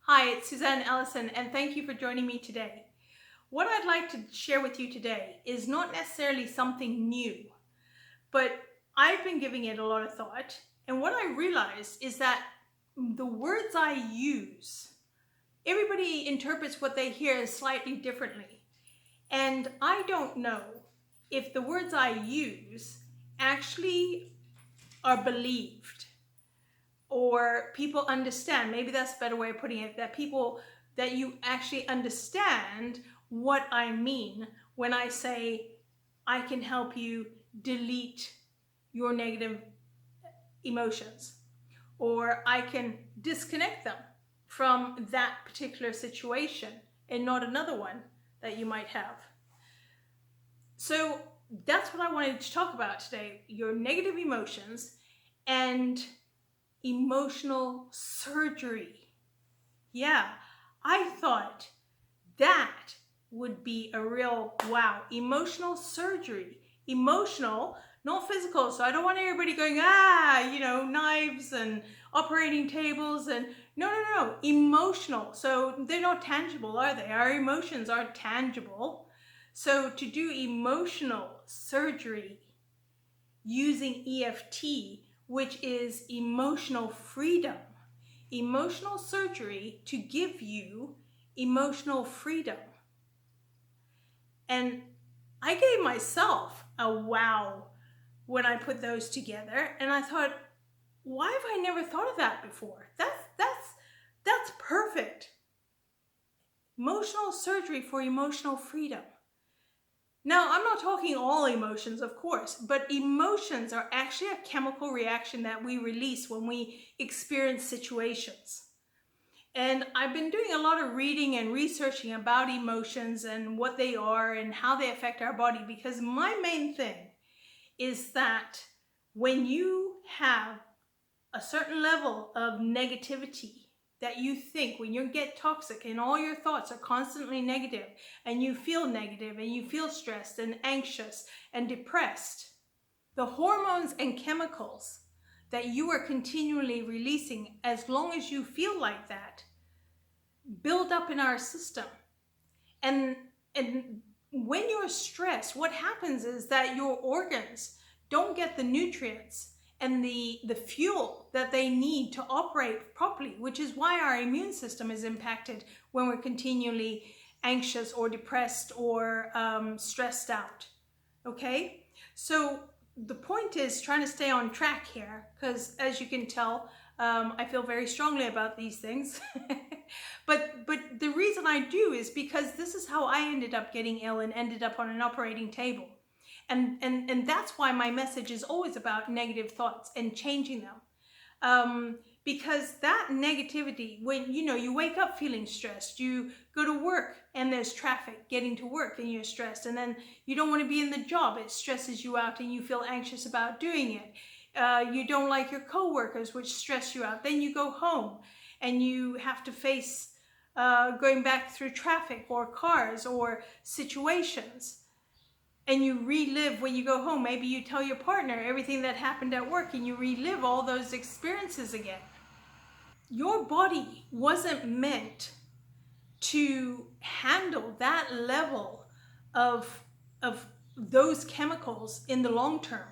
Hi, it's Suzanne Ellison, and thank you for joining me today. What I'd like to share with you today is not necessarily something new, but I've been giving it a lot of thought, and what I realized is that the words I use, everybody interprets what they hear slightly differently, and I don't know if the words I use actually are believed or people understand. Maybe that's a better way of putting it, that you actually understand what I mean when I say I can help you delete your negative emotions, or I can disconnect them from that particular situation and not another one that you might have. So that's what I wanted to talk about today, your negative emotions and emotional surgery. Yeah, I thought that would be a real wow. Emotional surgery. Emotional, not physical. So I don't want everybody going, knives and operating tables and no. Emotional. So they're not tangible, are they? Our emotions aren't tangible. So to do emotional surgery using EFT, which is emotional freedom, emotional surgery to give you emotional freedom. And I gave myself a wow when I put those together, and I thought, why have I never thought of that before? That's perfect. Emotional surgery for emotional freedom. Now, I'm not talking all emotions, of course, but emotions are actually a chemical reaction that we release when we experience situations. And I've been doing a lot of reading and researching about emotions and what they are and how they affect our body, because my main thing is that when you have a certain level of negativity that you think, when you get toxic and all your thoughts are constantly negative and you feel negative and you feel stressed and anxious and depressed, the hormones and chemicals that you are continually releasing, as long as you feel like that, build up in our system. And when you're stressed, what happens is that your organs don't get the nutrients and the fuel that they need to operate properly, which is why our immune system is impacted when we're continually anxious or depressed or stressed out. Okay? So the point is trying to stay on track here, because as you can tell, I feel very strongly about these things. but the reason I do is because this is how I ended up getting ill and ended up on an operating table. And that's why my message is always about negative thoughts and changing them. Because that negativity, when you wake up feeling stressed, you go to work and there's traffic getting to work and you're stressed, and then you don't want to be in the job, it stresses you out and you feel anxious about doing it. You don't like your coworkers, which stress you out. Then you go home and you have to face going back through traffic or cars or situations. And you relive when you go home. Maybe you tell your partner everything that happened at work and you relive all those experiences again. Your body wasn't meant to handle that level of those chemicals in the long term,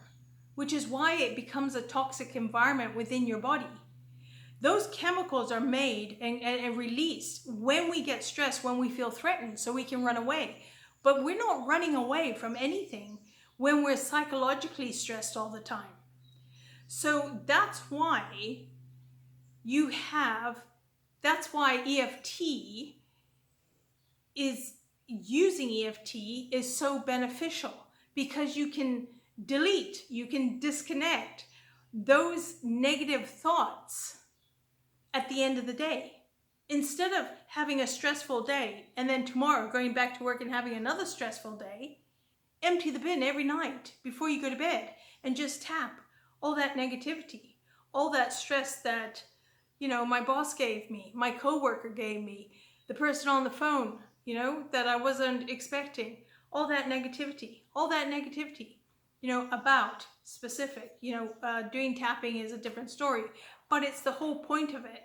which is why it becomes a toxic environment within your body. Those chemicals are made and released when we get stressed, when we feel threatened, so we can run away. But we're not running away from anything when we're psychologically stressed all the time. So that's why EFT using EFT is so beneficial, because you can delete, you can disconnect those negative thoughts at the end of the day. Instead of having a stressful day and then tomorrow going back to work and having another stressful day, empty the bin every night before you go to bed and just tap all that negativity, all that stress that, my boss gave me, my coworker gave me, the person on the phone, that I wasn't expecting, all that negativity, about specific, doing tapping is a different story, but it's the whole point of it.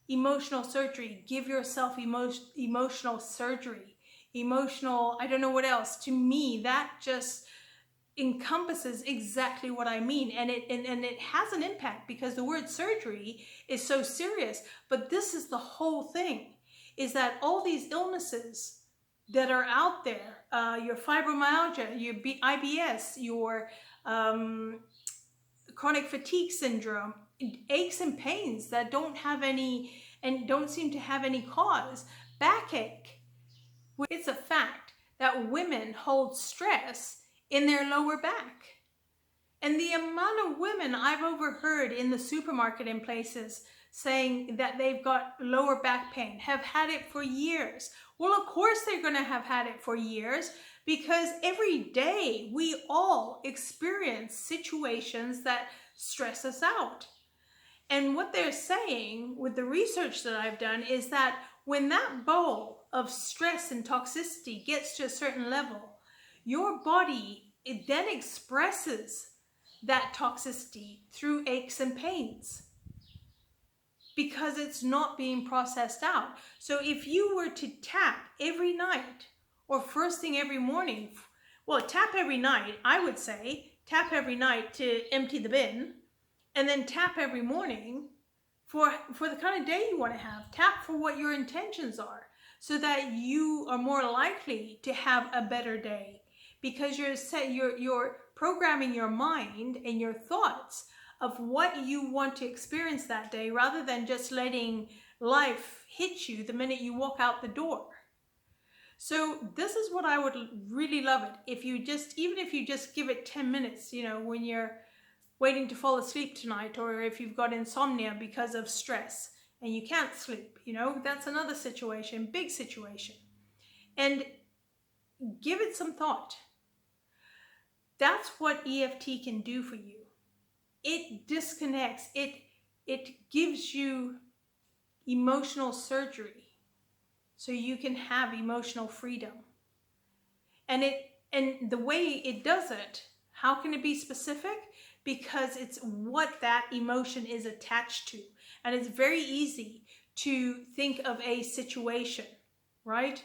emotional surgery. Give yourself emotional surgery. Emotional, I don't know what else. To me, that just encompasses exactly what I mean, and it has an impact because the word surgery is so serious. But this is the whole thing, is that all these illnesses that are out there, your fibromyalgia, your IBS, your chronic fatigue syndrome, aches and pains that don't have any and don't seem to have any cause, backache. It's a fact that women hold stress in their lower back. And the amount of women I've overheard in the supermarket and places saying that they've got lower back pain, have had it for years. Well, of course they're going to have had it for years, because every day we all experience situations that stress us out. And what they're saying with the research that I've done is that when that bowl of stress and toxicity gets to a certain level, your body, it then expresses that toxicity through aches and pains because it's not being processed out. So if you were to tap every night or first thing every morning, well, tap every night, I would say, tap every night to empty the bin, and then tap every morning for the kind of day you want to have. Tap for what your intentions are so that you are more likely to have a better day, because you're programming your mind and your thoughts of what you want to experience that day, rather than just letting life hit you the minute you walk out the door. So this is what I would really love it if you just, even if you just give it 10 minutes, you know, when you're waiting to fall asleep tonight, or if you've got insomnia because of stress and you can't sleep, you know, that's another situation, big situation. And give it some thought. That's what EFT can do for you. It disconnects, it gives you emotional surgery so you can have emotional freedom. And the way it does it, how can it be specific? Because it's what that emotion is attached to. And it's very easy to think of a situation, right?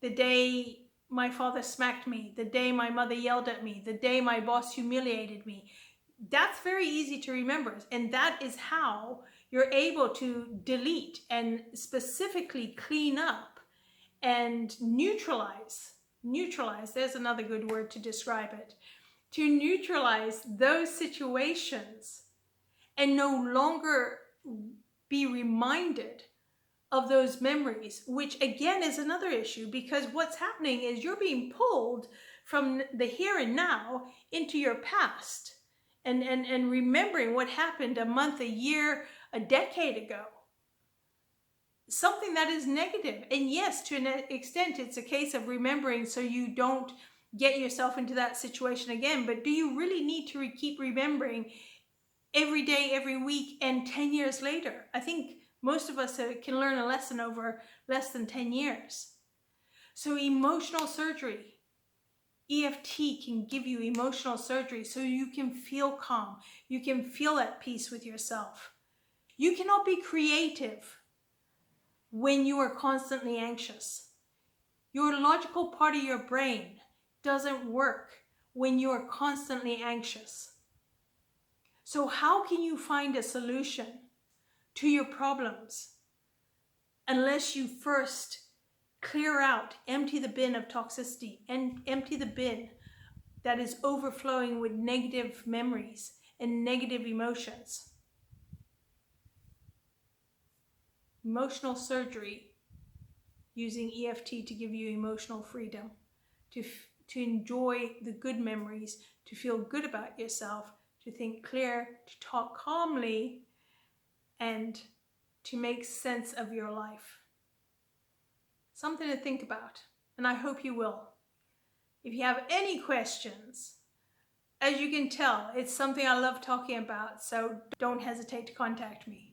The day my father smacked me, the day my mother yelled at me, the day my boss humiliated me. That's very easy to remember. And that is how you're able to delete and specifically clean up and neutralize. Neutralize, there's another good word to describe it. To neutralize those situations and no longer be reminded of those memories, which again is another issue, because what's happening is you're being pulled from the here and now into your past and remembering what happened a month, a year, a decade ago. Something that is negative. And yes, to an extent, it's a case of remembering so you don't get yourself into that situation again. But do you really need to keep remembering every day, every week, and 10 years later? I think most of us can learn a lesson over less than 10 years. So emotional surgery. EFT can give you emotional surgery so you can feel calm. You can feel at peace with yourself. You cannot be creative when you are constantly anxious. Your logical part of your brain doesn't work when you are constantly anxious. So how can you find a solution to your problems unless you first clear out, empty the bin of toxicity, and empty the bin that is overflowing with negative memories and negative emotions? Emotional surgery, using EFT to give you emotional freedom, to enjoy the good memories, to feel good about yourself, to think clear, to talk calmly, and to make sense of your life. Something to think about, and I hope you will. If you have any questions, as you can tell, it's something I love talking about, so don't hesitate to contact me.